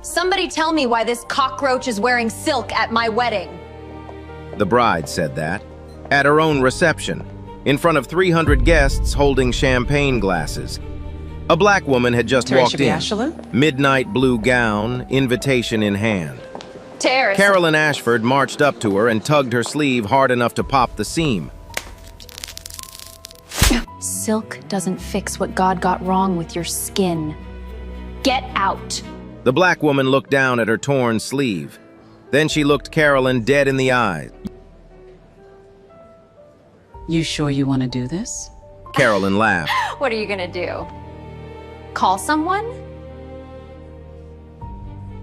Somebody tell me why this cockroach is wearing silk at my wedding. The bride said that, at her own reception, in front of 300 guests holding champagne glasses. A black woman had just walked in, midnight blue gown, invitation in hand. Carolyn Ashford marched up to her and tugged her sleeve hard enough to pop the seam. Silk doesn't fix what God got wrong with your skin. Get out. The black woman looked down at her torn sleeve. Then she looked Carolyn dead in the eyes. You sure you want to do this? Carolyn laughed. What are you gonna do? Call someone?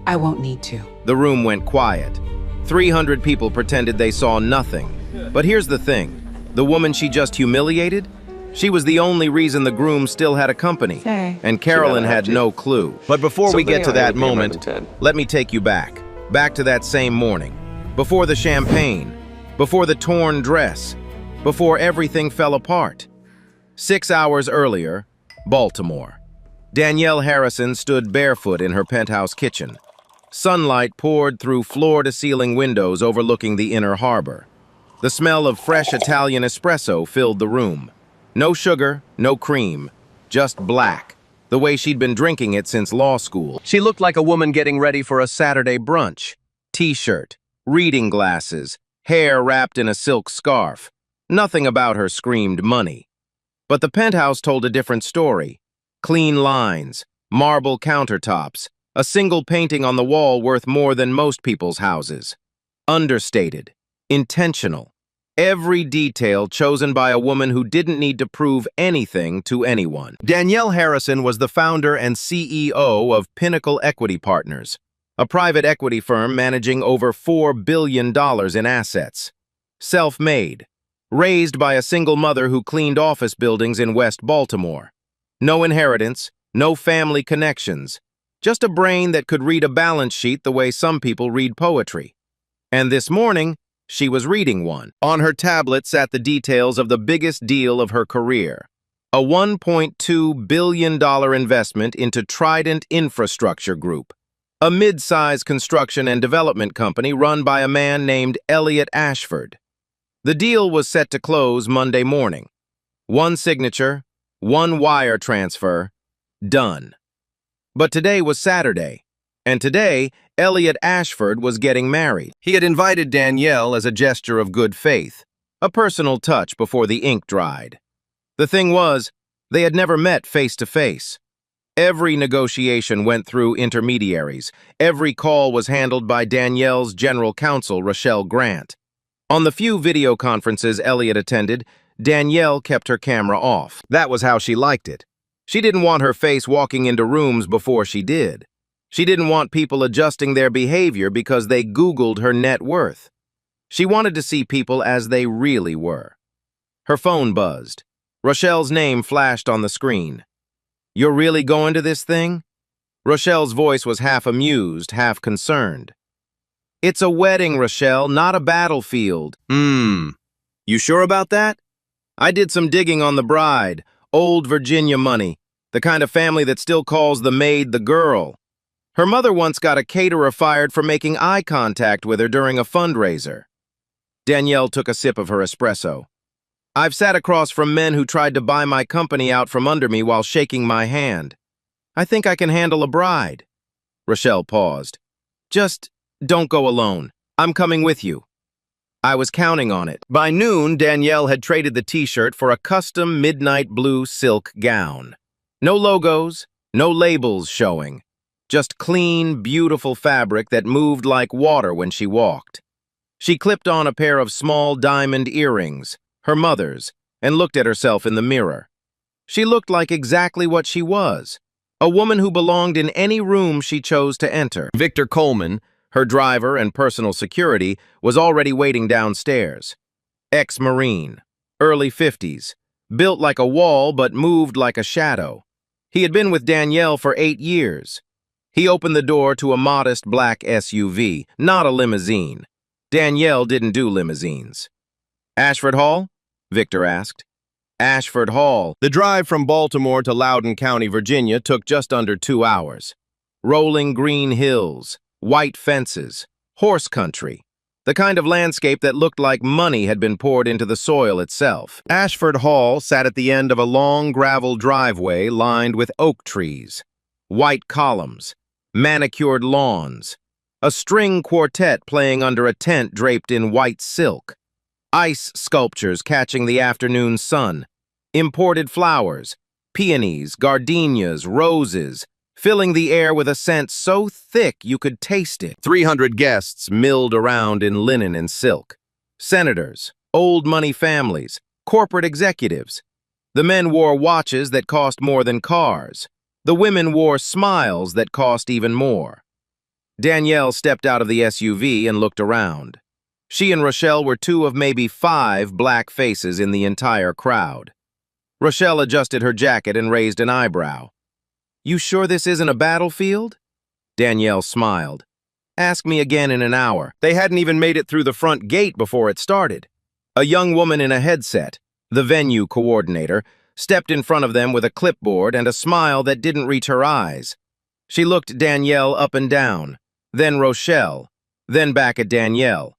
I won't need to. The room went quiet. 300 people pretended they saw nothing. But here's the thing. The woman she just humiliated? She was the only reason the groom still had a company. And Carolyn had no clue. But before we get to that moment, let me take you back. Back to that same morning. Before the champagne. Before the torn dress. Before everything fell apart. 6 hours earlier, Baltimore. Danielle Harrison stood barefoot in her penthouse kitchen. Sunlight poured through floor-to-ceiling windows overlooking the inner harbor. The smell of fresh Italian espresso filled the room. No sugar, no cream, just black, the way she'd been drinking it since law school. She looked like a woman getting ready for a Saturday brunch. T-shirt, reading glasses, hair wrapped in a silk scarf. Nothing about her screamed money. But the penthouse told a different story. Clean lines, marble countertops, a single painting on the wall worth more than most people's houses. Understated, intentional, every detail chosen by a woman who didn't need to prove anything to anyone. Danielle Harrison was the founder and CEO of Pinnacle Equity Partners, a private equity firm managing over $4 billion in assets. Self-made, raised by a single mother who cleaned office buildings in West Baltimore. No inheritance, no family connections, just a brain that could read a balance sheet the way some people read poetry. And this morning, she was reading one. On her tablet sat the details of the biggest deal of her career. A $1.2 billion investment into Trident Infrastructure Group, a mid-size construction and development company run by a man named Elliot Ashford. The deal was set to close Monday morning. One signature, one wire transfer, done. But today was Saturday, and today, Elliot Ashford was getting married. He had invited Danielle as a gesture of good faith, a personal touch before the ink dried. The thing was, they had never met face to face. Every negotiation went through intermediaries. Every call was handled by Danielle's general counsel, Rochelle Grant. On the few video conferences Elliot attended, Danielle kept her camera off. That was how she liked it. She didn't want her face walking into rooms before she did. She didn't want people adjusting their behavior because they Googled her net worth. She wanted to see people as they really were. Her phone buzzed. Rochelle's name flashed on the screen. "You're really going to this thing?" Rochelle's voice was half amused, half concerned. "It's a wedding, Rochelle, not a battlefield." You sure about that?" "I did some digging on the bride. Old Virginia money. The kind of family that still calls the maid the girl. Her mother once got a caterer fired for making eye contact with her during a fundraiser." Danielle took a sip of her espresso. "I've sat across from men who tried to buy my company out from under me while shaking my hand. I think I can handle a bride." Rochelle paused. "Just don't go alone. I'm coming with you." I was counting on it. By noon, Danielle had traded the t-shirt for a custom midnight blue silk gown. No logos, no labels showing. Just clean, beautiful fabric that moved like water when she walked. She clipped on a pair of small diamond earrings, her mother's, and looked at herself in the mirror. She looked like exactly what she was, a woman who belonged in any room she chose to enter. Victor Coleman, her driver and personal security, was already waiting downstairs. Ex-Marine, early 50s, built like a wall but moved like a shadow. He had been with Danielle for 8 years. He opened the door to a modest black SUV, not a limousine. Danielle didn't do limousines. "Ashford Hall?" Victor asked. Ashford Hall. The drive from Baltimore to Loudoun County, Virginia took just under 2 hours. Rolling green hills, white fences, horse country. The kind of landscape that looked like money had been poured into the soil itself. Ashford Hall sat at the end of a long gravel driveway lined with oak trees. White columns, manicured lawns, a string quartet playing under a tent draped in white silk, ice sculptures catching the afternoon sun, imported flowers, peonies, gardenias, roses, filling the air with a scent so thick you could taste it. 300 guests milled around in linen and silk. Senators, old money families, corporate executives. The men wore watches that cost more than cars. The women wore smiles that cost even more. Danielle stepped out of the SUV and looked around. She and Rochelle were two of maybe 5 black faces in the entire crowd. Rochelle adjusted her jacket and raised an eyebrow. "You sure this isn't a battlefield?" Danielle smiled. "Ask me again in an hour." They hadn't even made it through the front gate before it started. A young woman in a headset, the venue coordinator, stepped in front of them with a clipboard and a smile that didn't reach her eyes. She looked Danielle up and down, then Rochelle, then back at Danielle.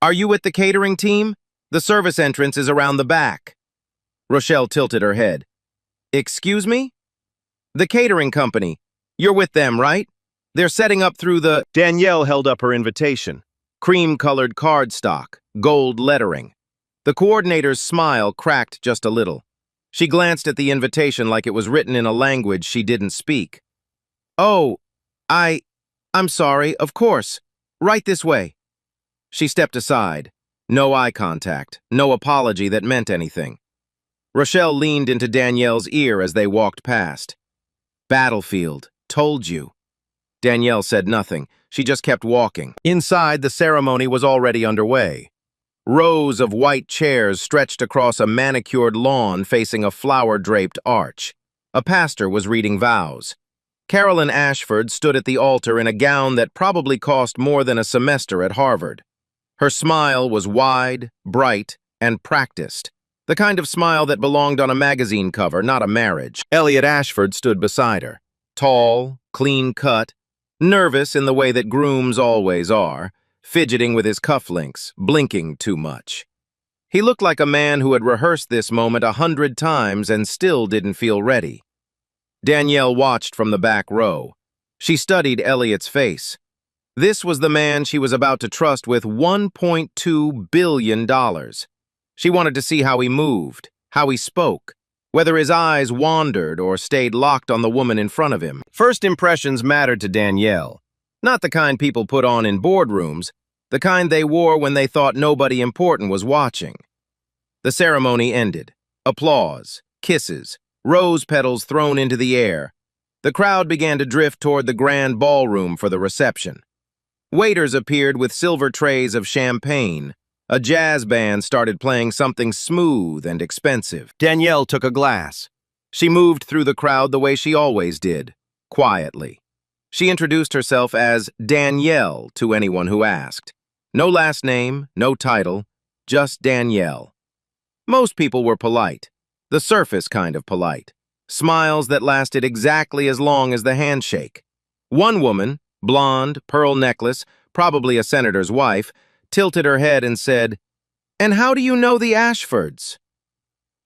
"Are you with the catering team? The service entrance is around the back." Rochelle tilted her head. "Excuse me?" "The catering company. You're with them, right? They're setting up through the—" Danielle held up her invitation. Cream-colored cardstock, gold lettering. The coordinator's smile cracked just a little. She glanced at the invitation like it was written in a language she didn't speak. "Oh, I'm sorry, of course. Right this way." She stepped aside. No eye contact, no apology that meant anything. Rochelle leaned into Danielle's ear as they walked past. "Battlefield, told you." Danielle said nothing. She just kept walking. Inside, the ceremony was already underway. Rows of white chairs stretched across a manicured lawn facing a flower-draped arch. A pastor was reading vows. Carolyn Ashford stood at the altar in a gown that probably cost more than a semester at Harvard. Her smile was wide, bright, and practiced. The kind of smile that belonged on a magazine cover, not a marriage. Elliot Ashford stood beside her. Tall, clean-cut, nervous in the way that grooms always are, fidgeting with his cufflinks, blinking too much. He looked like a man who had rehearsed this moment 100 times and still didn't feel ready. Danielle watched from the back row. She studied Elliot's face. This was the man she was about to trust with $1.2 billion. She wanted to see how he moved, how he spoke, whether his eyes wandered or stayed locked on the woman in front of him. First impressions mattered to Danielle. Not the kind people put on in boardrooms, the kind they wore when they thought nobody important was watching. The ceremony ended. Applause, kisses, rose petals thrown into the air. The crowd began to drift toward the grand ballroom for the reception. Waiters appeared with silver trays of champagne. A jazz band started playing something smooth and expensive. Danielle took a glass. She moved through the crowd the way she always did, quietly. She introduced herself as Danielle to anyone who asked. No last name, no title, just Danielle. Most people were polite, the surface kind of polite, smiles that lasted exactly as long as the handshake. One woman, blonde, pearl necklace, probably a senator's wife, tilted her head and said, "And how do you know the Ashfords?"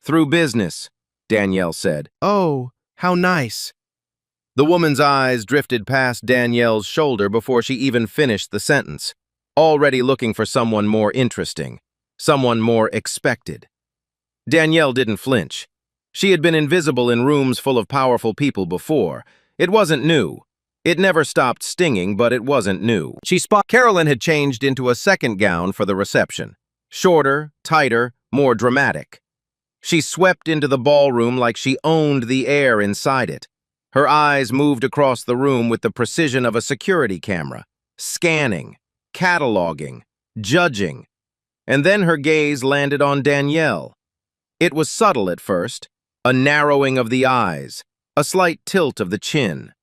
"Through business," Danielle said. "Oh, how nice." The woman's eyes drifted past Danielle's shoulder before she even finished the sentence, already looking for someone more interesting, someone more expected. Danielle didn't flinch. She had been invisible in rooms full of powerful people before. It wasn't new. It never stopped stinging, but it wasn't new. Carolyn had changed into a second gown for the reception. Shorter, tighter, more dramatic. She swept into the ballroom like she owned the air inside it. Her eyes moved across the room with the precision of a security camera, scanning, cataloging, judging. And then her gaze landed on Danielle. It was subtle at first, a narrowing of the eyes, a slight tilt of the chin.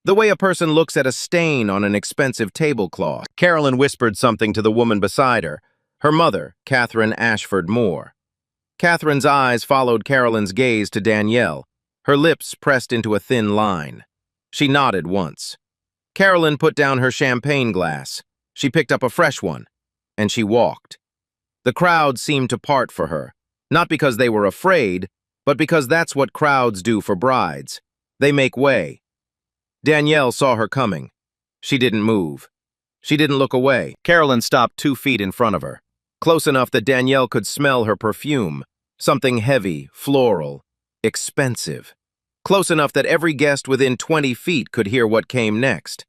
The way a person looks at a stain on an expensive tablecloth. Carolyn whispered something to the woman beside her, her mother, Catherine Ashford Moore. Catherine's eyes followed Carolyn's gaze to Danielle, her lips pressed into a thin line. She nodded once. Carolyn put down her champagne glass. She picked up a fresh one, and she walked. The crowd seemed to part for her, not because they were afraid, but because that's what crowds do for brides. They make way. Danielle saw her coming. She didn't move. She didn't look away. Carolyn stopped 2 feet in front of her, close enough that Danielle could smell her perfume, something heavy, floral, expensive. Close enough that every guest within 20 feet could hear what came next.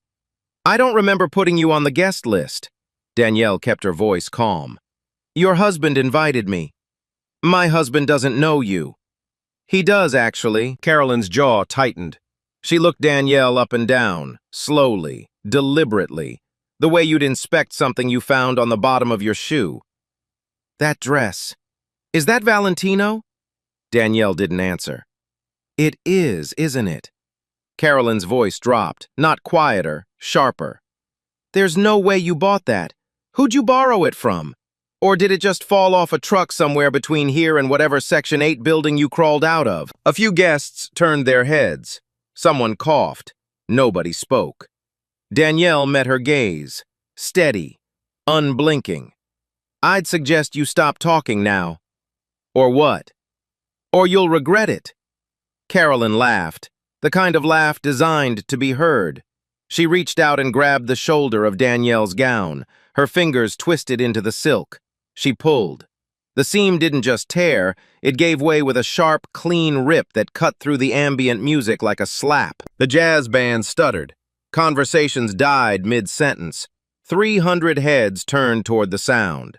"I don't remember putting you on the guest list." Danielle kept her voice calm. "Your husband invited me." "My husband doesn't know you." "He does, actually." Carolyn's jaw tightened. She looked Danielle up and down, slowly, deliberately, the way you'd inspect something you found on the bottom of your shoe. "That dress. Is that Valentino?" Danielle didn't answer. "It is, isn't it?" Carolyn's voice dropped, not quieter, sharper. "There's no way you bought that. Who'd you borrow it from? Or did it just fall off a truck somewhere between here and whatever Section 8 building you crawled out of?" A few guests turned their heads. Someone coughed. Nobody spoke. Danielle met her gaze, steady, unblinking. "I'd suggest you stop talking now." "Or what?" "Or you'll regret it." Carolyn laughed, the kind of laugh designed to be heard. She reached out and grabbed the shoulder of Danielle's gown, her fingers twisted into the silk. She pulled. The seam didn't just tear, it gave way with a sharp, clean rip that cut through the ambient music like a slap. The jazz band stuttered. Conversations died mid-sentence. 300 heads turned toward the sound.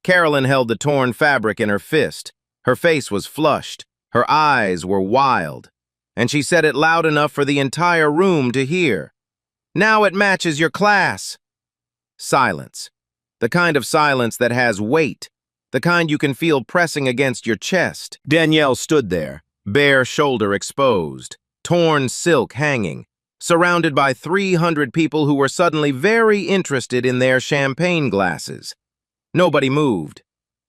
Carolyn held the torn fabric in her fist. Her face was flushed. Her eyes were wild. And she said it loud enough for the entire room to hear. "Now it matches your class." Silence. The kind of silence that has weight. The kind you can feel pressing against your chest. Danielle stood there, bare shoulder exposed, torn silk hanging, surrounded by 300 people who were suddenly very interested in their champagne glasses. Nobody moved.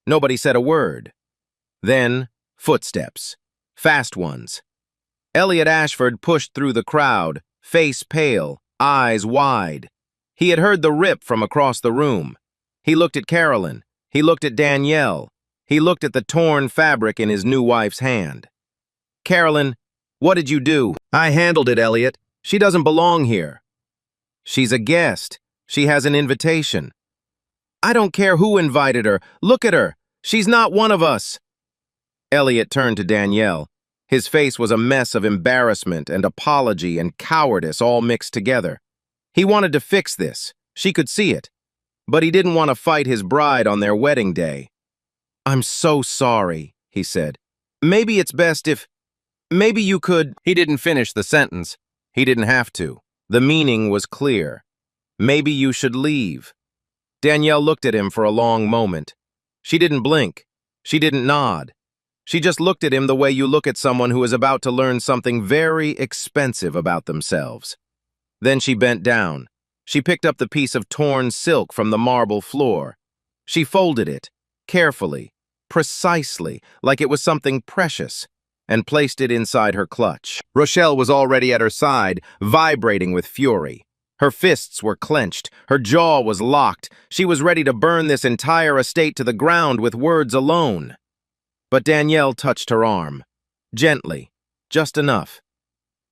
Nobody said a word. Then, footsteps. Fast ones. Elliot Ashford pushed through the crowd, face pale, eyes wide. He had heard the rip from across the room. He looked at Carolyn. He looked at Danielle. He looked at the torn fabric in his new wife's hand. "Carolyn, what did you do?" "I handled it, Elliot. She doesn't belong here." "She's a guest. She has an invitation." "I don't care who invited her. Look at her. She's not one of us." Elliot turned to Danielle. His face was a mess of embarrassment and apology and cowardice all mixed together. He wanted to fix this. She could see it. But he didn't want to fight his bride on their wedding day. "I'm so sorry," he said. "Maybe it's best if... Maybe you could..." He didn't finish the sentence. He didn't have to. The meaning was clear. "Maybe you should leave." Danielle looked at him for a long moment. She didn't blink. She didn't nod. She just looked at him the way you look at someone who is about to learn something very expensive about themselves. Then she bent down. She picked up the piece of torn silk from the marble floor. She folded it, carefully, precisely, like it was something precious, and placed it inside her clutch. Rochelle was already at her side, vibrating with fury. Her fists were clenched, her jaw was locked. She was ready to burn this entire estate to the ground with words alone. But Danielle touched her arm. Gently, just enough.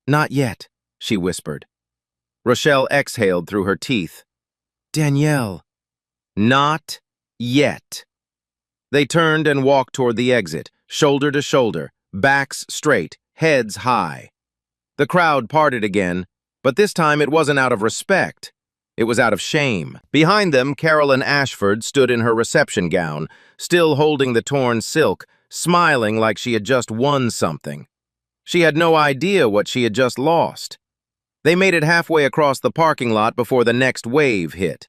"Not yet," she whispered. Rochelle exhaled through her teeth. "Danielle." "Not yet." They turned and walked toward the exit, shoulder to shoulder, backs straight, heads high. The crowd parted again, but this time it wasn't out of respect. It was out of shame. Behind them, Carolyn Ashford stood in her reception gown, still holding the torn silk, smiling like she had just won something. She had no idea what she had just lost. They made it halfway across the parking lot before the next wave hit.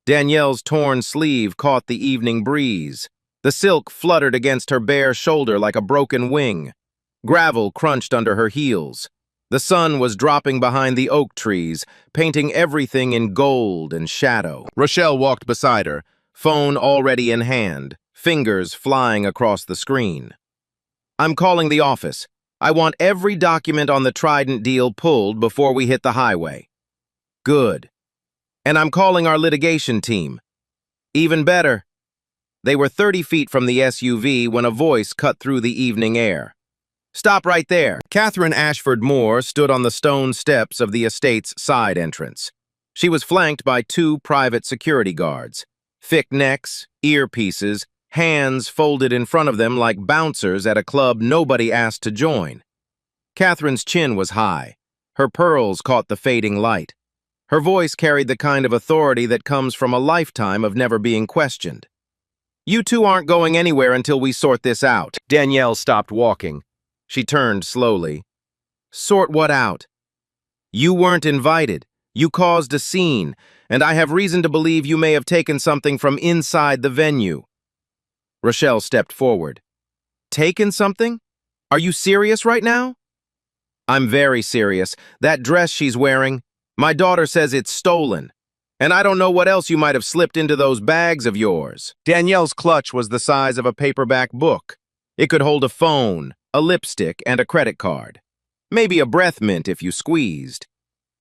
Danielle's torn sleeve caught the evening breeze. The silk fluttered against her bare shoulder like a broken wing. Gravel crunched under her heels. The sun was dropping behind the oak trees, painting everything in gold and shadow. Rochelle walked beside her, phone already in hand, fingers flying across the screen. "I'm calling the office. I want every document on the Trident deal pulled before we hit the highway." Good. And I'm calling our litigation team. Even better. They were 30 feet from the SUV when a voice cut through the evening air. Stop right there. Catherine Ashford Moore stood on the stone steps of the estate's side entrance. She was flanked by 2 private security guards. Thick necks, earpieces, hands folded in front of them like bouncers at a club nobody asked to join. Catherine's chin was high. Her pearls caught the fading light. Her voice carried the kind of authority that comes from a lifetime of never being questioned. You two aren't going anywhere until we sort this out. Danielle stopped walking. She turned slowly. Sort what out? You weren't invited. You caused a scene, and I have reason to believe you may have taken something from inside the venue. Rochelle stepped forward. Taken something? Are you serious right now? I'm very serious. That dress she's wearing, my daughter says it's stolen. And I don't know what else you might have slipped into those bags of yours. Danielle's clutch was the size of a paperback book. It could hold a phone, a lipstick, and a credit card. Maybe a breath mint if you squeezed.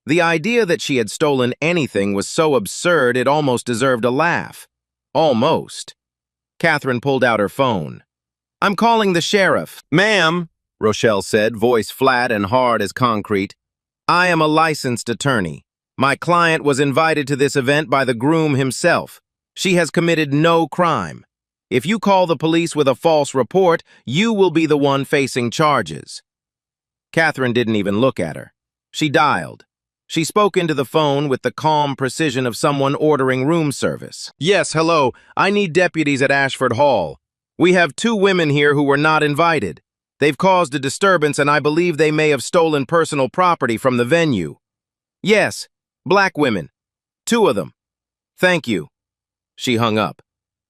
The idea that she had stolen anything was so absurd it almost deserved a laugh. Almost. Catherine pulled out her phone. I'm calling the sheriff. Ma'am, Rochelle said, voice flat and hard as concrete. I am a licensed attorney. My client was invited to this event by the groom himself. She has committed no crime. If you call the police with a false report, you will be the one facing charges. Catherine didn't even look at her. She dialed. She spoke into the phone with the calm precision of someone ordering room service. Yes, hello. I need deputies at Ashford Hall. We have 2 women here who were not invited. They've caused a disturbance and I believe they may have stolen personal property from the venue. Yes, black women. 2 of them. Thank you. She hung up.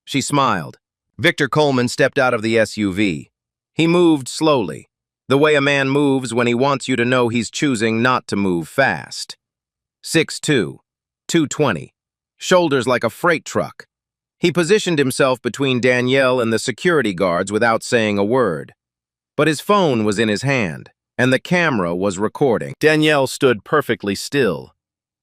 She smiled. Victor Coleman stepped out of the SUV. He moved slowly, the way a man moves when he wants you to know he's choosing not to move fast. 6'2", 220, shoulders like a freight truck. He positioned himself between Danielle and the security guards without saying a word. But his phone was in his hand, and the camera was recording. Danielle stood perfectly still.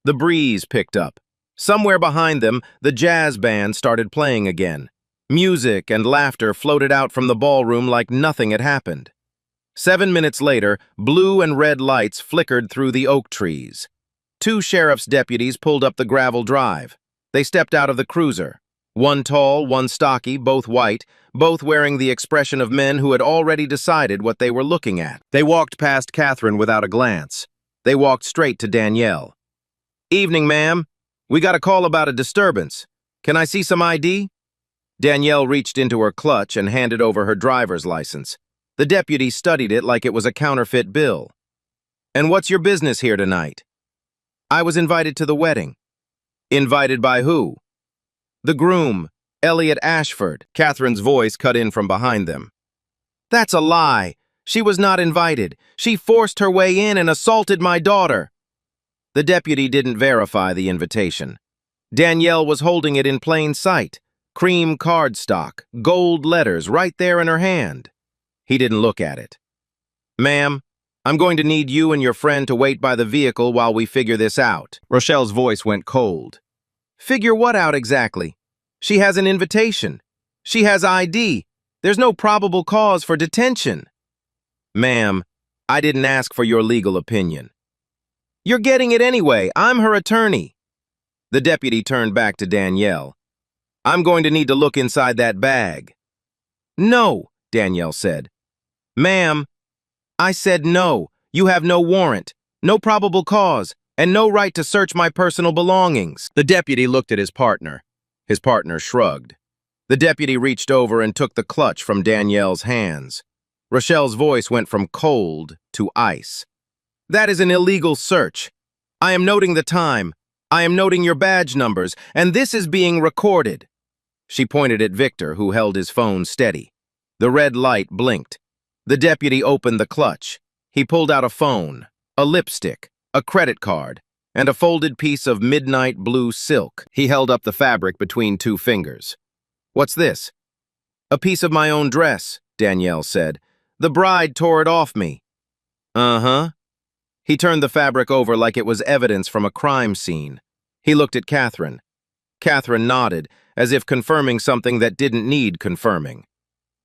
The breeze picked up. Somewhere behind them, the jazz band started playing again. Music and laughter floated out from the ballroom like nothing had happened. 7 minutes later, blue and red lights flickered through the oak trees. 2 sheriff's deputies pulled up the gravel drive. They stepped out of the cruiser. One tall, one stocky, both white, both wearing the expression of men who had already decided what they were looking at. They walked past Catherine without a glance. They walked straight to Danielle. Evening, ma'am. We got a call about a disturbance. Can I see some ID? Danielle reached into her clutch and handed over her driver's license. The deputy studied it like it was a counterfeit bill. And what's your business here tonight? I was invited to the wedding. Invited by who? The groom, Elliot Ashford. Catherine's voice cut in from behind them. That's a lie. She was not invited. She forced her way in and assaulted my daughter. The deputy didn't verify the invitation. Danielle was holding it in plain sight. Cream cardstock, gold letters right there in her hand. He didn't look at it. Ma'am, I'm going to need you and your friend to wait by the vehicle while we figure this out. Rochelle's voice went cold. Figure what out exactly? She has an invitation. She has ID. There's no probable cause for detention. Ma'am, I didn't ask for your legal opinion. You're getting it anyway. I'm her attorney. The deputy turned back to Danielle. I'm going to need to look inside that bag. No, Danielle said. Ma'am, I said no. You have no warrant, no probable cause, and no right to search my personal belongings. The deputy looked at his partner. His partner shrugged. The deputy reached over and took the clutch from Danielle's hands. Rochelle's voice went from cold to ice. That is an illegal search. I am noting the time. I am noting your badge numbers, and this is being recorded. She pointed at Victor, who held his phone steady. The red light blinked. The deputy opened the clutch. He pulled out a phone, a lipstick, a credit card, and a folded piece of midnight blue silk. He held up the fabric between 2 fingers. What's this? A piece of my own dress, Danielle said. The bride tore it off me. Uh-huh. He turned the fabric over like it was evidence from a crime scene. He looked at Catherine. Catherine nodded, as if confirming something that didn't need confirming.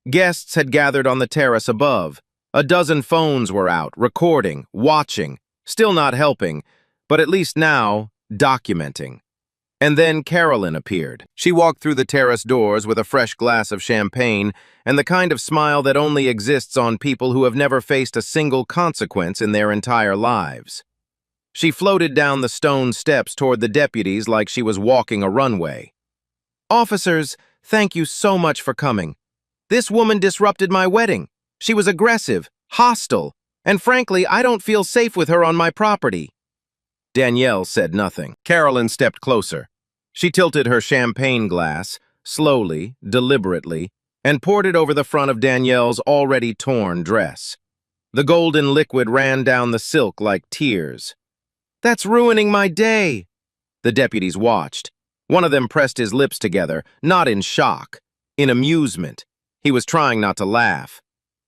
Guests had gathered on the terrace above. A dozen phones were out, recording, watching, still not helping, but at least now, documenting. And then Carolyn appeared. She walked through the terrace doors with a fresh glass of champagne and the kind of smile that only exists on people who have never faced a single consequence in their entire lives. She floated down the stone steps toward the deputies like she was walking a runway. "Officers, thank you so much for coming. This woman disrupted my wedding. She was aggressive, hostile, and frankly, I don't feel safe with her on my property." Danielle said nothing. Carolyn stepped closer. She tilted her champagne glass, slowly, deliberately, and poured it over the front of Danielle's already torn dress. The golden liquid ran down the silk like tears. "That's ruining my day." The deputies watched. One of them pressed his lips together, not in shock, in amusement. He was trying not to laugh.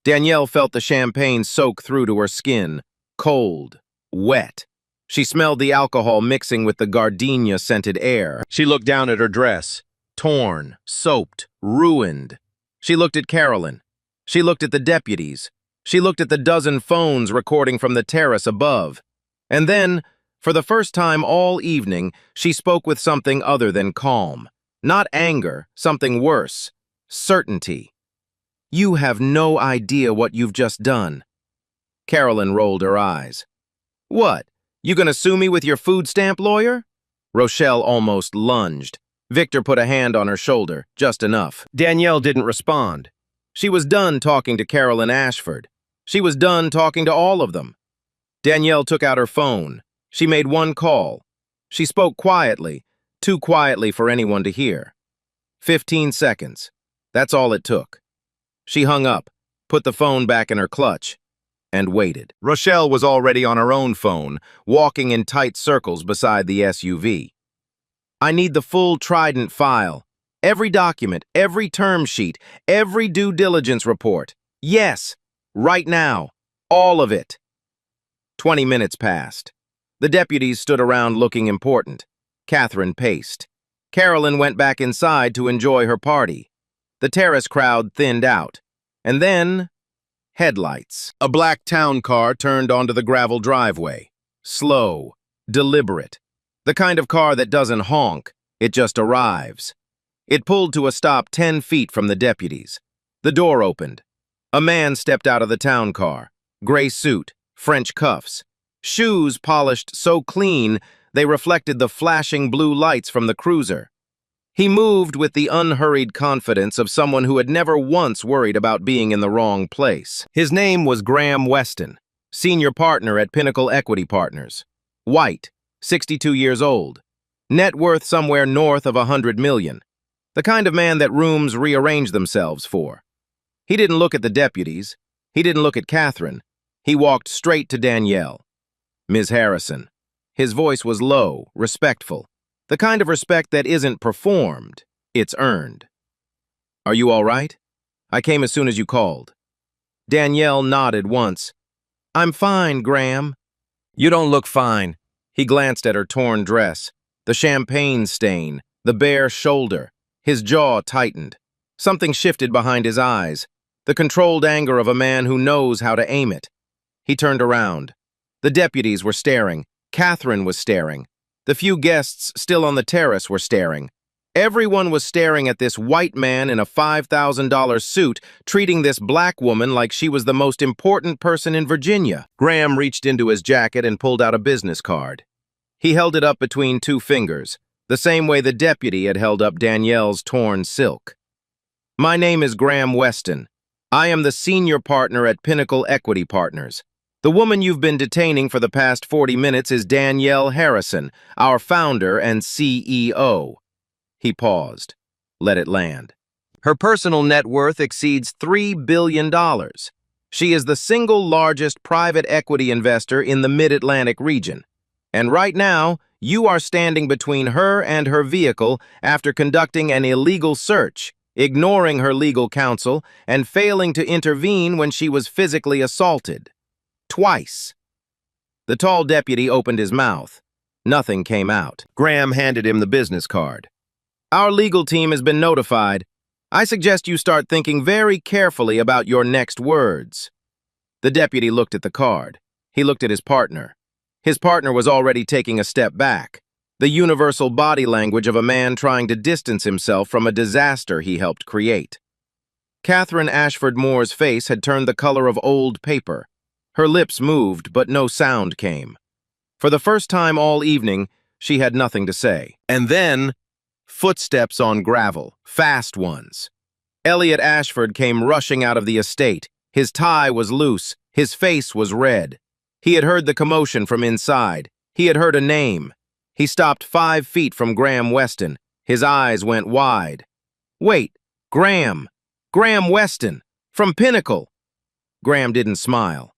Danielle felt the champagne soak through to her skin, cold, wet. She smelled the alcohol mixing with the gardenia-scented air. She looked down at her dress, torn, soaked, ruined. She looked at Carolyn. She looked at the deputies. She looked at the dozen phones recording from the terrace above. And then, for the first time all evening, she spoke with something other than calm. Not anger, something worse. Certainty. "You have no idea what you've just done." Carolyn rolled her eyes. "What? You gonna sue me with your food stamp lawyer?" Rochelle almost lunged. Victor put a hand on her shoulder, just enough. Danielle didn't respond. She was done talking to Carolyn Ashford. She was done talking to all of them. Danielle took out her phone. She made one call. She spoke quietly, too quietly for anyone to hear. 15 seconds. That's all it took. She hung up, put the phone back in her clutch, and waited. Rochelle was already on her own phone, walking in tight circles beside the SUV. "I need the full Trident file. Every document, every term sheet, every due diligence report. Yes, right now. All of it." 20 minutes passed. The deputies stood around looking important. Catherine paced. Carolyn went back inside to enjoy her party. The terrace crowd thinned out. And then, headlights. A black town car turned onto the gravel driveway. Slow, deliberate. The kind of car that doesn't honk, it just arrives. It pulled to a stop 10 feet from the deputies. The door opened. A man stepped out of the town car. Gray suit, French cuffs. Shoes polished so clean they reflected the flashing blue lights from the cruiser. He moved with the unhurried confidence of someone who had never once worried about being in the wrong place. His name was Graham Weston, senior partner at Pinnacle Equity Partners. White, 62 years old. Net worth somewhere north of $100 million. The kind of man that rooms rearrange themselves for. He didn't look at the deputies. He didn't look at Catherine. He walked straight to Danielle. "Ms. Harrison." His voice was low, respectful. The kind of respect that isn't performed, it's earned. "Are you all right? I came as soon as you called." Danielle nodded once. "I'm fine, Graham." "You don't look fine." He glanced at her torn dress, the champagne stain, the bare shoulder. His jaw tightened. Something shifted behind his eyes, the controlled anger of a man who knows how to aim it. He turned around. The deputies were staring. Catherine was staring. The few guests still on the terrace were staring. Everyone was staring at this white man in a $5,000 suit, treating this black woman like she was the most important person in Virginia. Graham reached into his jacket and pulled out a business card. He held it up between two fingers, the same way the deputy had held up Danielle's torn silk. "My name is Graham Weston. I am the senior partner at Pinnacle Equity Partners. The woman you've been detaining for the past 40 minutes is Danielle Harrison, our founder and CEO. He paused. Let it land. Her personal net worth exceeds $3 billion. She is the single largest private equity investor in the Mid-Atlantic region. And right now, you are standing between her and her vehicle after conducting an illegal search, ignoring her legal counsel, and failing to intervene when she was physically assaulted. Twice. The tall deputy opened his mouth. Nothing came out. Graham handed him the business card. Our legal team has been notified. I suggest you start thinking very carefully about your next words. The deputy looked at the card. He looked at his partner. His partner was already taking a step back, the universal body language of a man trying to distance himself from a disaster he helped create. Catherine Ashford Moore's face had turned the color of old paper. Her lips moved, but no sound came. For the first time all evening, she had nothing to say. And then, footsteps on gravel, fast ones. Elliot Ashford came rushing out of the estate. His tie was loose. His face was red. He had heard the commotion from inside. He had heard a name. He stopped 5 feet from Graham Weston. His eyes went wide. Wait, Graham! Graham Weston! From Pinnacle! Graham didn't smile.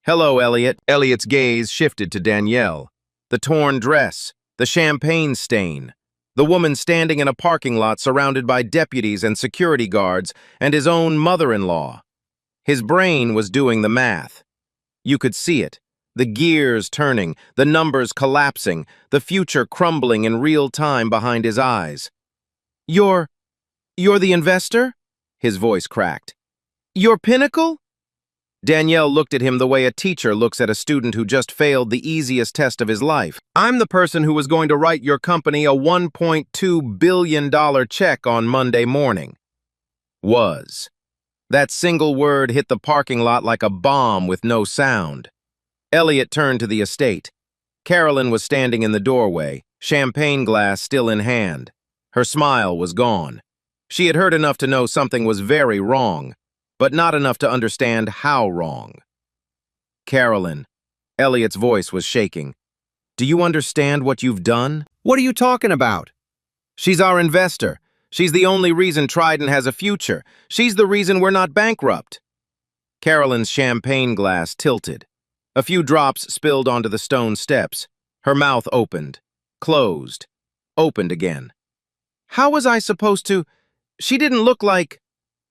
Hello, Elliot. Elliot's gaze shifted to Danielle. The torn dress, the champagne stain, the woman standing in a parking lot surrounded by deputies and security guards, and his own mother-in-law. His brain was doing the math. You could see it. The gears turning, the numbers collapsing, the future crumbling in real time behind his eyes. You're the investor? His voice cracked. You're Pinnacle? Danielle looked at him the way a teacher looks at a student who just failed the easiest test of his life. I'm the person who was going to write your company a $1.2 billion check on Monday morning. Was. That single word hit the parking lot like a bomb with no sound. Elliot turned to the estate. Carolyn was standing in the doorway, champagne glass still in hand. Her smile was gone. She had heard enough to know something was very wrong, but not enough to understand how wrong. Carolyn. Elliot's voice was shaking. Do you understand what you've done? What are you talking about? She's our investor. She's the only reason Trident has a future. She's the reason we're not bankrupt. Carolyn's champagne glass tilted. A few drops spilled onto the stone steps. Her mouth opened, closed, opened again. How was I supposed to? She didn't look like...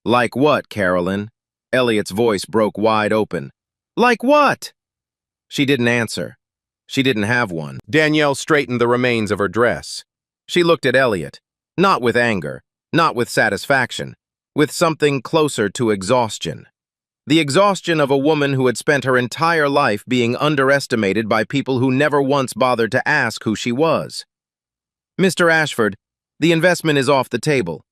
Like what, Carolyn? Elliot's voice broke wide open. Like what? She didn't answer. She didn't have one. Danielle straightened the remains of her dress. She looked at Elliot, not with anger, not with satisfaction, with something closer to exhaustion. The exhaustion of a woman who had spent her entire life being underestimated by people who never once bothered to ask who she was. Mr. Ashford, the investment is off the table.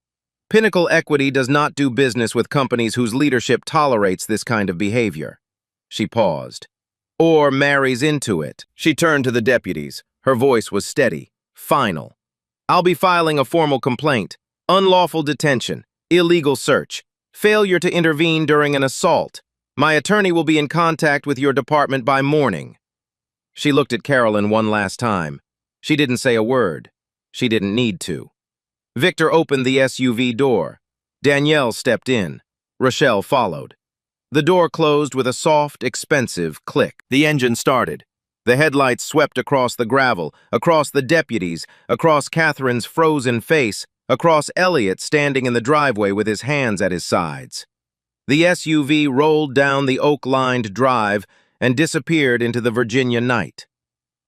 Pinnacle Equity does not do business with companies whose leadership tolerates this kind of behavior. She paused. Or marries into it. She turned to the deputies. Her voice was steady, final. I'll be filing a formal complaint. Unlawful detention, illegal search, failure to intervene during an assault. My attorney will be in contact with your department by morning. She looked at Carolyn one last time. She didn't say a word. She didn't need to. Victor opened the SUV door. Danielle stepped in. Rochelle followed. The door closed with a soft, expensive click. The engine started. The headlights swept across the gravel, across the deputies, across Catherine's frozen face, across Elliot standing in the driveway with his hands at his sides. The SUV rolled down the oak-lined drive and disappeared into the Virginia night.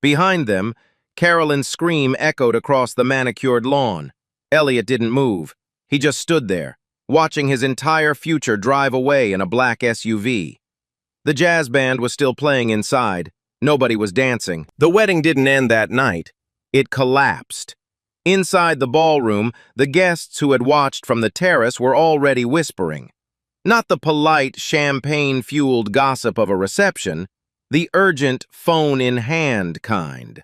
Behind them, Carolyn's scream echoed across the manicured lawn. Elliot didn't move. He just stood there, watching his entire future drive away in a black SUV. The jazz band was still playing inside. Nobody was dancing. The wedding didn't end that night. It collapsed. Inside the ballroom, the guests who had watched from the terrace were already whispering. Not the polite, champagne-fueled gossip of a reception, the urgent, phone-in-hand kind.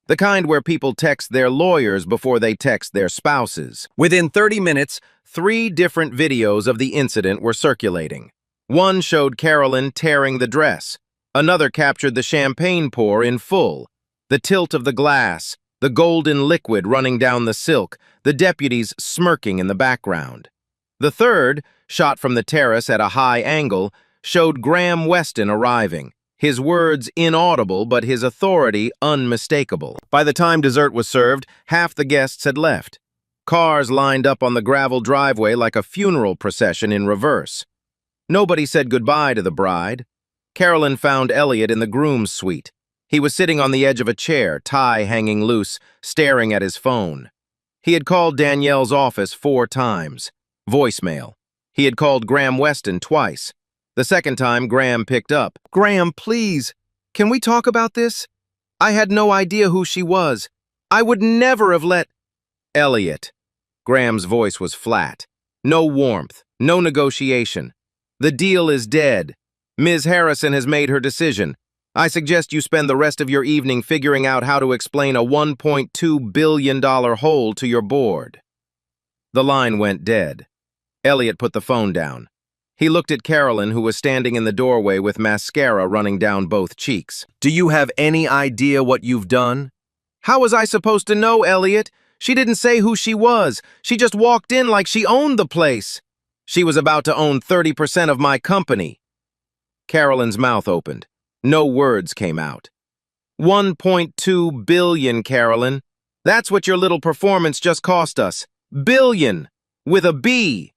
The kind where people text their lawyers before they text their spouses. Within 30 minutes, 3 different videos of the incident were circulating. One showed Carolyn tearing the dress. Another captured the champagne pour in full. The tilt of the glass, the golden liquid running down the silk, the deputies smirking in the background. The third, shot from the terrace at a high angle, showed Graham Weston arriving. His words inaudible, but his authority unmistakable. By the time dessert was served, half the guests had left. Cars lined up on the gravel driveway like a funeral procession in reverse. Nobody said goodbye to the bride. Carolyn found Elliot in the groom's suite. He was sitting on the edge of a chair, tie hanging loose, staring at his phone. He had called Danielle's office 4 times. Voicemail. He had called Graham Weston twice. The second time, Graham picked up. "Graham, please, can we talk about this? I had no idea who she was. I would never have let—" "Elliot." Graham's voice was flat. No warmth, no negotiation. "The deal is dead. Ms. Harrison has made her decision. I suggest you spend the rest of your evening figuring out how to explain a $1.2 billion hole to your board." The line went dead. Elliot put the phone down. He looked at Carolyn, who was standing in the doorway with mascara running down both cheeks. "Do you have any idea what you've done?" "How was I supposed to know, Elliot? She didn't say who she was. She just walked in like she owned the place. She was about to own 30% of my company." Carolyn's mouth opened. No words came out. $1.2 billion, Carolyn. That's what your little performance just cost us. Billion. With a B.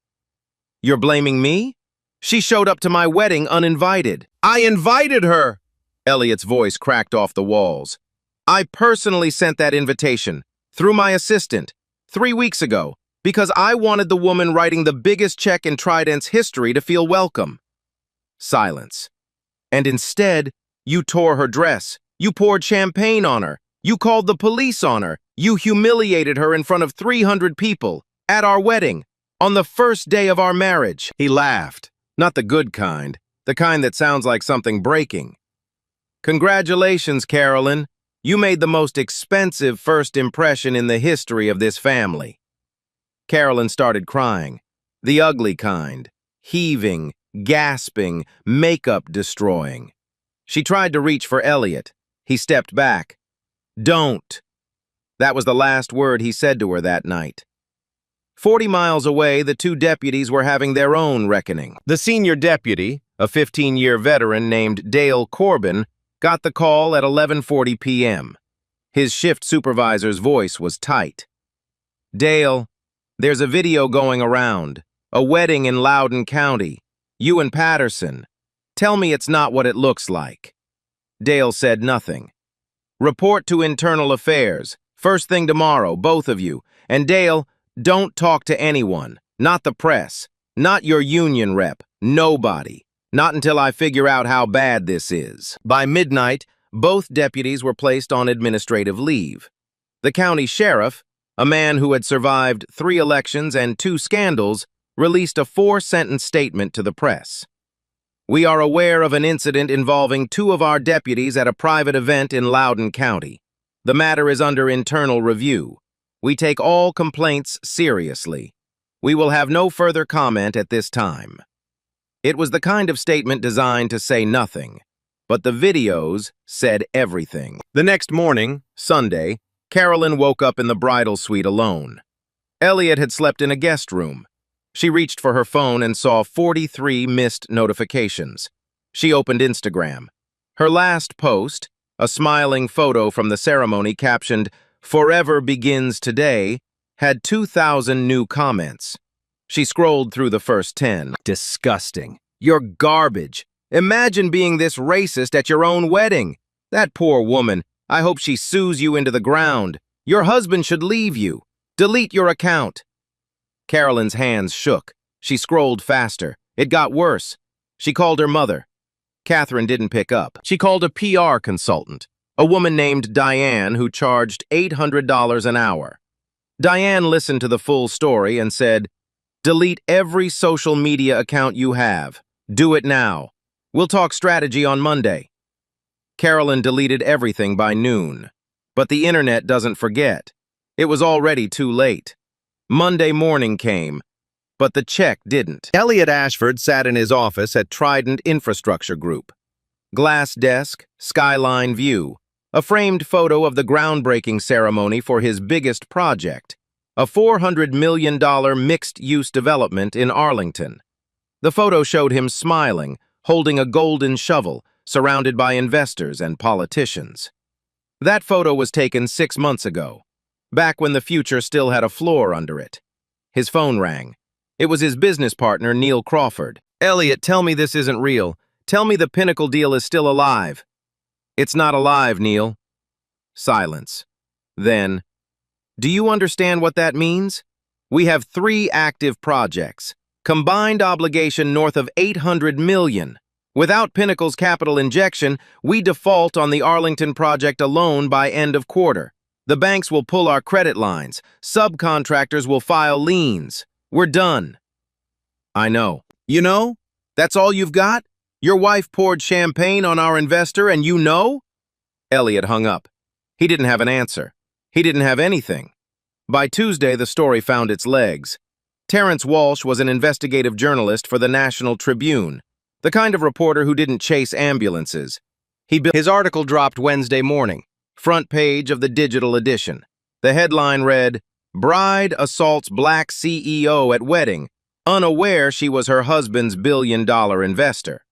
"You're blaming me? She showed up to my wedding uninvited." "I invited her!" Elliot's voice cracked off the walls. "I personally sent that invitation, through my assistant, 3 weeks ago, because I wanted the woman writing the biggest check in Trident's history to feel welcome." Silence. "And instead, you tore her dress. You poured champagne on her. You called the police on her. You humiliated her in front of 300 people, at our wedding, on the first day of our marriage." He laughed. Not the good kind, the kind that sounds like something breaking. "Congratulations, Carolyn. You made the most expensive first impression in the history of this family." Carolyn started crying. The ugly kind. Heaving, gasping, makeup destroying. She tried to reach for Elliot. He stepped back. "Don't." That was the last word he said to her that night. 40 miles away, the 2 deputies were having their own reckoning. The senior deputy, a 15-year veteran named Dale Corbin, got the call at 11:40 p.m. His shift supervisor's voice was tight. "Dale, there's a video going around. A wedding in Loudoun County. You and Patterson. Tell me it's not what it looks like." Dale said nothing. "Report to Internal Affairs. First thing tomorrow, both of you. And Dale, don't talk to anyone. Not the press. Not your union rep. Nobody. Not until I figure out how bad this is." By midnight, both deputies were placed on administrative leave. The county sheriff, a man who had survived 3 elections and 2 scandals, released a 4-sentence statement to the press. "We are aware of an incident involving 2 of our deputies at a private event in Loudoun County. The matter is under internal review. We take all complaints seriously. We will have no further comment at this time." It was the kind of statement designed to say nothing, but the videos said everything. The next morning, Sunday, Carolyn woke up in the bridal suite alone. Elliot had slept in a guest room. She reached for her phone and saw 43 missed notifications. She opened Instagram. Her last post, a smiling photo from the ceremony captioned, "Forever begins today," had 2,000 new comments. She scrolled through the first 10. "Disgusting. You're garbage. Imagine being this racist at your own wedding. That poor woman. I hope she sues you into the ground. Your husband should leave you. Delete your account." Carolyn's hands shook. She scrolled faster. It got worse. She called her mother. Catherine didn't pick up. She called a PR consultant, a woman named Diane who charged $800 an hour. Diane listened to the full story and said, "Delete every social media account you have. Do it now. We'll talk strategy on Monday." Carolyn deleted everything by noon. But the internet doesn't forget. It was already too late. Monday morning came, but the check didn't. Elliot Ashford sat in his office at Trident Infrastructure Group. Glass desk, skyline view, a framed photo of the groundbreaking ceremony for his biggest project, a $400 million mixed-use development in Arlington. The photo showed him smiling, holding a golden shovel, surrounded by investors and politicians. That photo was taken 6 months ago, back when the future still had a floor under it. His phone rang. It was his business partner, Neil Crawford. "Elliot, tell me this isn't real. Tell me the Pinnacle deal is still alive." It's not alive, Neil. Silence. Then, do you understand what that means? We have 3 active projects. Combined obligation north of $800 million. Without Pinnacle's capital injection, we default on the Arlington project alone by end of quarter. The banks will pull our credit lines. Subcontractors will file liens. We're done. I know. You know? That's all you've got? Your wife poured champagne on our investor and you know? Elliot hung up. He didn't have an answer. He didn't have anything. By Tuesday, the story found its legs. Terrence Walsh was an investigative journalist for the National Tribune, the kind of reporter who didn't chase ambulances. His article dropped Wednesday morning, front page of the digital edition. The headline read, "Bride assaults black CEO at wedding, unaware she was her husband's billion-dollar investor."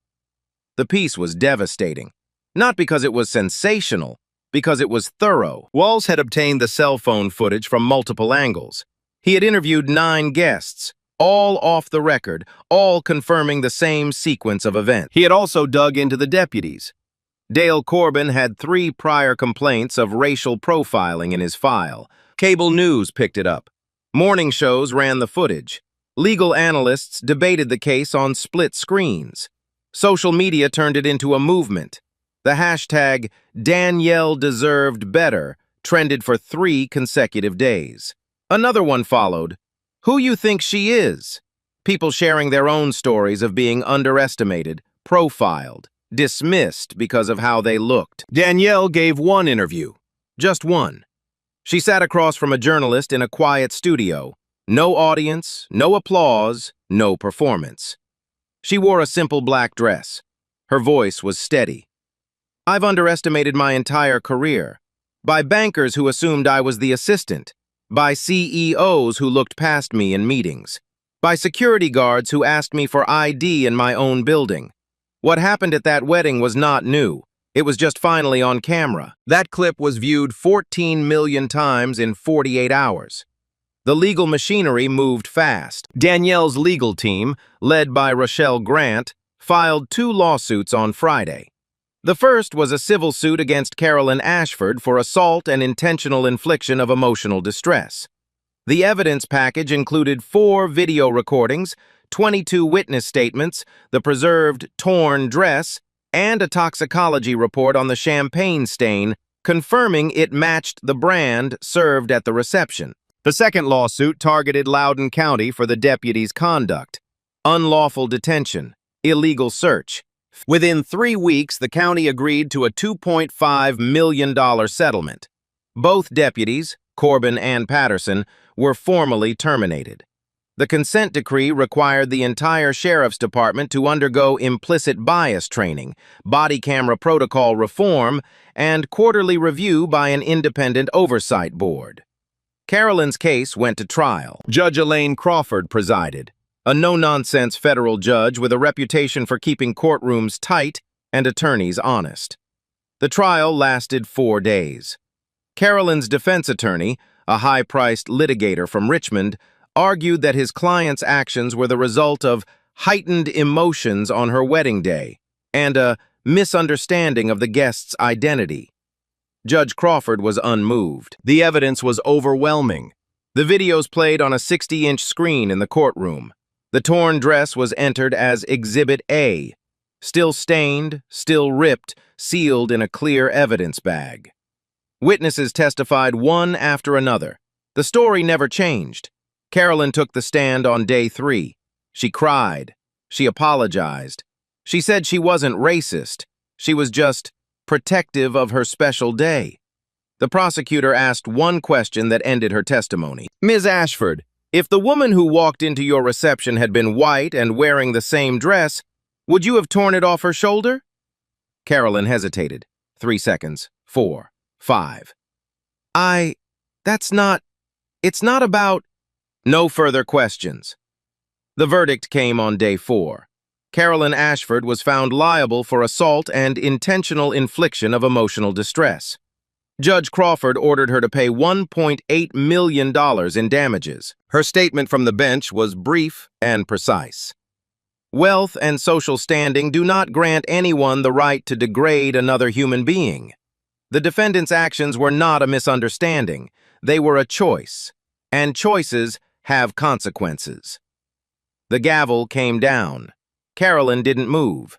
The piece was devastating, not because it was sensational, because it was thorough. Walsh had obtained the cell phone footage from multiple angles. He had interviewed 9 guests, all off the record, all confirming the same sequence of events. He had also dug into the deputies. Dale Corbin had 3 prior complaints of racial profiling in his file. Cable news picked it up. Morning shows ran the footage. Legal analysts debated the case on split screens. Social media turned it into a movement. The hashtag Danielle deserved better trended for 3 consecutive days. Another one followed. Who you think she is? People sharing their own stories of being underestimated, profiled, dismissed because of how they looked. Danielle gave one interview. Just one. She sat across from a journalist in a quiet studio. No audience, no applause, no performance. She wore a simple black dress. Her voice was steady. I've underestimated my entire career. By bankers who assumed I was the assistant. By CEOs who looked past me in meetings. By security guards who asked me for ID in my own building. What happened at that wedding was not new. It was just finally on camera. That clip was viewed 14 million times in 48 hours. The legal machinery moved fast. Danielle's legal team, led by Rochelle Grant, filed 2 lawsuits on Friday. The first was a civil suit against Carolyn Ashford for assault and intentional infliction of emotional distress. The evidence package included 4 video recordings, 22 witness statements, the preserved torn dress, and a toxicology report on the champagne stain, confirming it matched the brand served at the reception. The second lawsuit targeted Loudoun County for the deputy's conduct. Unlawful detention, illegal search. Within 3 weeks, the county agreed to a $2.5 million settlement. Both deputies, Corbin and Patterson, were formally terminated. The consent decree required the entire sheriff's department to undergo implicit bias training, body camera protocol reform, and quarterly review by an independent oversight board. Carolyn's case went to trial. Judge Elaine Crawford presided, a no-nonsense federal judge with a reputation for keeping courtrooms tight and attorneys honest. The trial lasted 4 days. Carolyn's defense attorney, a high-priced litigator from Richmond, argued that his client's actions were the result of heightened emotions on her wedding day and a misunderstanding of the guest's identity. Judge Crawford was unmoved. The evidence was overwhelming. The videos played on a 60-inch screen in the courtroom. The torn dress was entered as Exhibit A, still stained, still ripped, sealed in a clear evidence bag. Witnesses testified one after another. The story never changed. Carolyn took the stand on day 3. She cried. She apologized. She said she wasn't racist. She was just protective of her special day. The prosecutor asked one question that ended her testimony. Ms. Ashford, if the woman who walked into your reception had been white and wearing the same dress, would you have torn it off her shoulder? Carolyn hesitated. 3 seconds. 4. 5. It's not about... No further questions. The verdict came on day 4. Carolyn Ashford was found liable for assault and intentional infliction of emotional distress. Judge Crawford ordered her to pay $1.8 million in damages. Her statement from the bench was brief and precise. Wealth and social standing do not grant anyone the right to degrade another human being. The defendant's actions were not a misunderstanding. They were a choice, and choices have consequences. The gavel came down. Carolyn didn't move.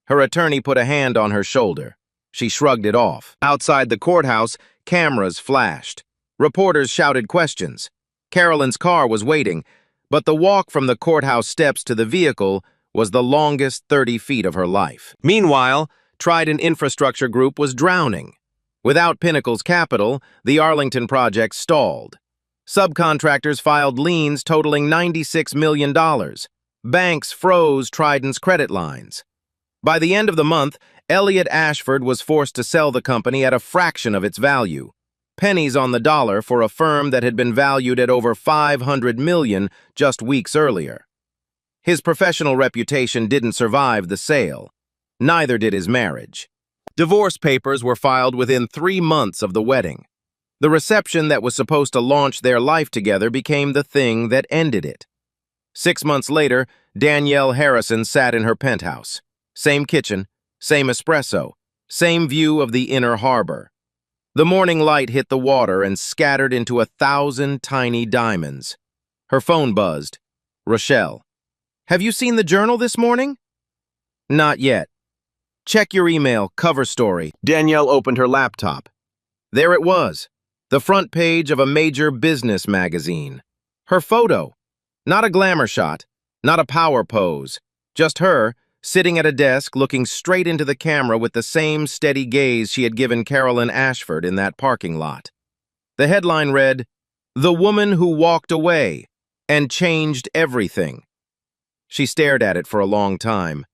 Her attorney put a hand on her shoulder. She shrugged it off. Outside the courthouse, cameras flashed. Reporters shouted questions. Carolyn's car was waiting, but the walk from the courthouse steps to the vehicle was the longest 30 feet of her life. Meanwhile, Trident Infrastructure Group was drowning. Without Pinnacle's capital, the Arlington project stalled. Subcontractors filed liens totaling $96 million. Banks froze Trident's credit lines. By the end of the month, Elliott Ashford was forced to sell the company at a fraction of its value. Pennies on the dollar for a firm that had been valued at over $500 million just weeks earlier. His professional reputation didn't survive the sale. Neither did his marriage. Divorce papers were filed within 3 months of the wedding. The reception that was supposed to launch their life together became the thing that ended it. 6 months later, Danielle Harrison sat in her penthouse. Same kitchen, same espresso, same view of the inner harbor. The morning light hit the water and scattered into 1,000 tiny diamonds. Her phone buzzed. Rochelle. Have you seen the journal this morning? Not yet. Check your email, cover story. Danielle opened her laptop. There it was, the front page of a major business magazine. Her photo. Not a glamour shot, not a power pose. Just her, sitting at a desk looking straight into the camera with the same steady gaze she had given Carolyn Ashford in that parking lot. The headline read, "The Woman Who Walked Away and Changed Everything." She stared at it for a long time.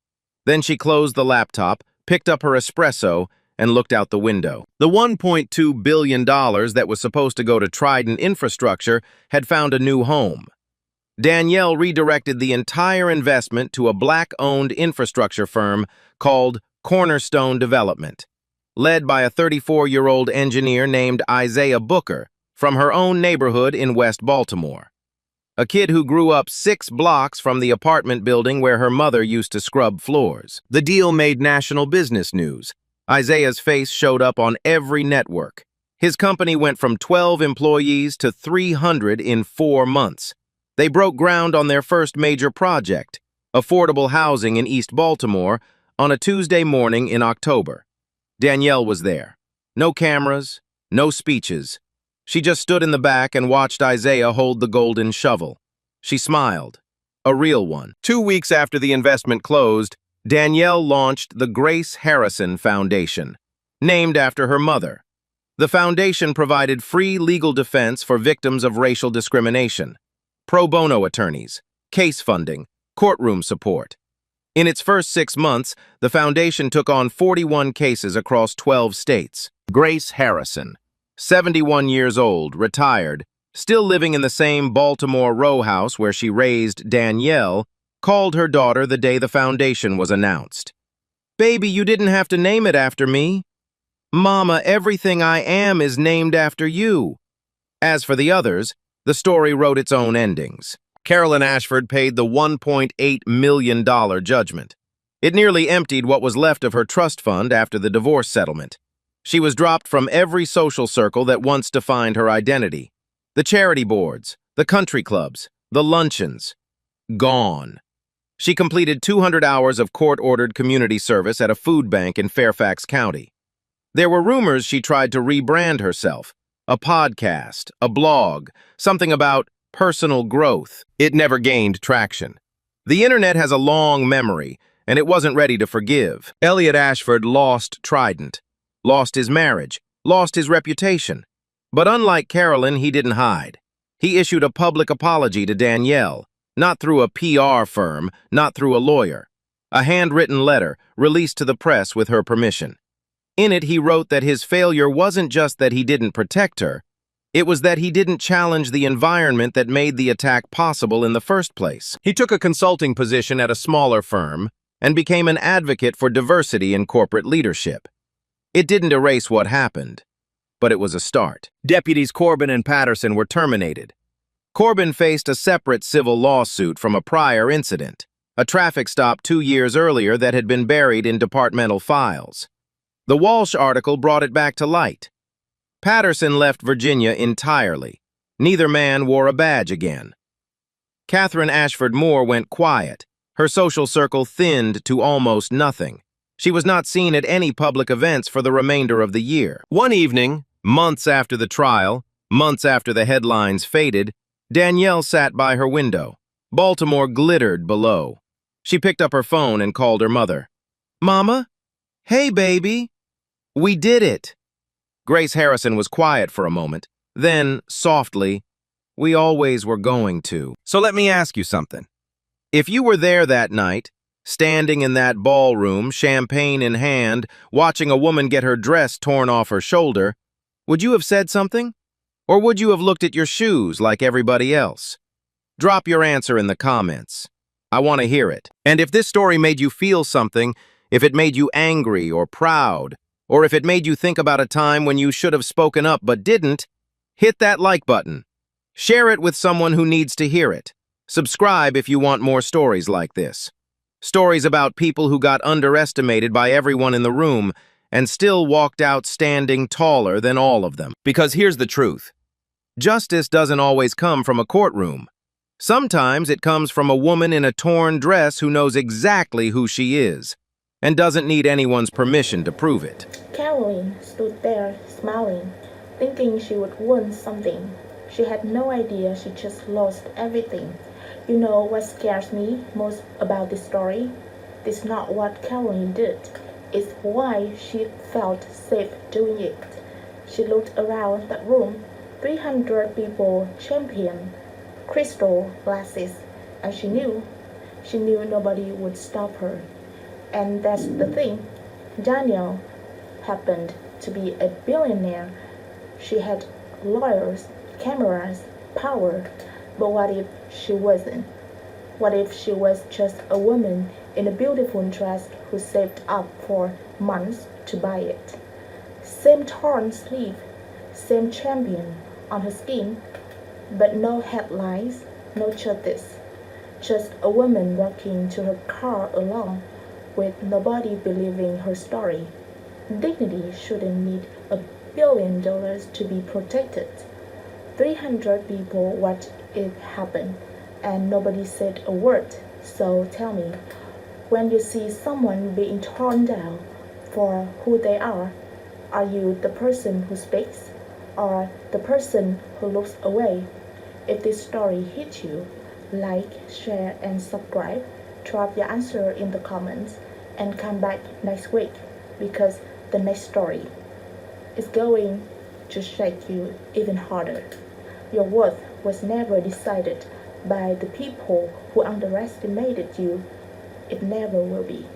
Then she closed the laptop, picked up her espresso, and looked out the window. The $1.2 billion that was supposed to go to Trident Infrastructure had found a new home. Danielle redirected the entire investment to a Black-owned infrastructure firm called Cornerstone Development, led by a 34-year-old engineer named Isaiah Booker from her own neighborhood in West Baltimore. A kid who grew up 6 blocks from the apartment building where her mother used to scrub floors. The deal made national business news. Isaiah's face showed up on every network. His company went from 12 employees to 300 in 4 months. They broke ground on their first major project, affordable housing in East Baltimore, on a Tuesday morning in October. Danielle was there. No cameras, no speeches. She just stood in the back and watched Isaiah hold the golden shovel. She smiled. A real one. 2 weeks after the investment closed, Danielle launched the Grace Harrison Foundation, named after her mother. The foundation provided free legal defense for victims of racial discrimination, pro bono attorneys, case funding, courtroom support. In its first 6 months, the foundation took on 41 cases across 12 states. Grace Harrison, 71 years old, retired, still living in the same Baltimore row house where she raised Danielle, called her daughter the day the foundation was announced. "Baby, you didn't have to name it after me. Mama, everything I am is named after you." As for the others, the story wrote its own endings. Carolyn Ashford paid the $1.8 million judgment. It nearly emptied what was left of her trust fund after the divorce settlement. She was dropped from every social circle that once defined her identity. The charity boards, the country clubs, the luncheons. Gone. She completed 200 hours of court-ordered community service at a food bank in Fairfax County. There were rumors she tried to rebrand herself. A podcast, a blog, something about personal growth. It never gained traction. The internet has a long memory, and it wasn't ready to forgive. Elliott Ashford lost Trident, lost his marriage, lost his reputation. But unlike Carolyn, he didn't hide. He issued a public apology to Danielle, not through a PR firm, not through a lawyer. A handwritten letter released to the press with her permission. In it, he wrote that his failure wasn't just that he didn't protect her, it was that he didn't challenge the environment that made the attack possible in the first place. He took a consulting position at a smaller firm and became an advocate for diversity in corporate leadership. It didn't erase what happened, but it was a start. Deputies Corbin and Patterson were terminated. Corbin faced a separate civil lawsuit from a prior incident, a traffic stop 2 years earlier that had been buried in departmental files. The Walsh article brought it back to light. Patterson left Virginia entirely. Neither man wore a badge again. Catherine Ashford Moore went quiet. Her social circle thinned to almost nothing. She was not seen at any public events for the remainder of the year. One evening, months after the trial, months after the headlines faded, Danielle sat by her window. Baltimore glittered below. She picked up her phone and called her mother. "Mama? Hey, baby. We did it." Grace Harrison was quiet for a moment. Then, softly, "We always were going to. So let me ask you something. If you were there that night, standing in that ballroom, champagne in hand, watching a woman get her dress torn off her shoulder, would you have said something? Or would you have looked at your shoes like everybody else? Drop your answer in the comments. I want to hear it. And if this story made you feel something, if it made you angry or proud, or if it made you think about a time when you should have spoken up but didn't, hit that like button. Share it with someone who needs to hear it. Subscribe if you want more stories like this. Stories about people who got underestimated by everyone in the room and still walked out standing taller than all of them. Because here's the truth. Justice doesn't always come from a courtroom. Sometimes it comes from a woman in a torn dress who knows exactly who she is and doesn't need anyone's permission to prove it. Caroline stood there, smiling, thinking she would win something. She had no idea she just lost everything. You know what scares me most about this story? It's not what Caroline did. It's why she felt safe doing it. She looked around that room. 300 people championed crystal glasses, and she knew nobody would stop her. And that's the thing. Danielle happened to be a billionaire. She had lawyers, cameras, power. But what if she wasn't? What if she was just a woman in a beautiful dress who saved up for months to buy it? Same torn sleeve, same champion on her skin, but no headlines, no charges. Just a woman walking to her car alone, with nobody believing her story. Dignity shouldn't need $1 billion to be protected. 300 people watched it happen, and nobody said a word. So tell me, when you see someone being torn down for who they are you the person who speaks or the person who looks away? If this story hit you, like, share, and subscribe. Drop your answer in the comments and come back next week, because the next story is going to shake you even harder. Your worth was never decided by the people who underestimated you. It never will be.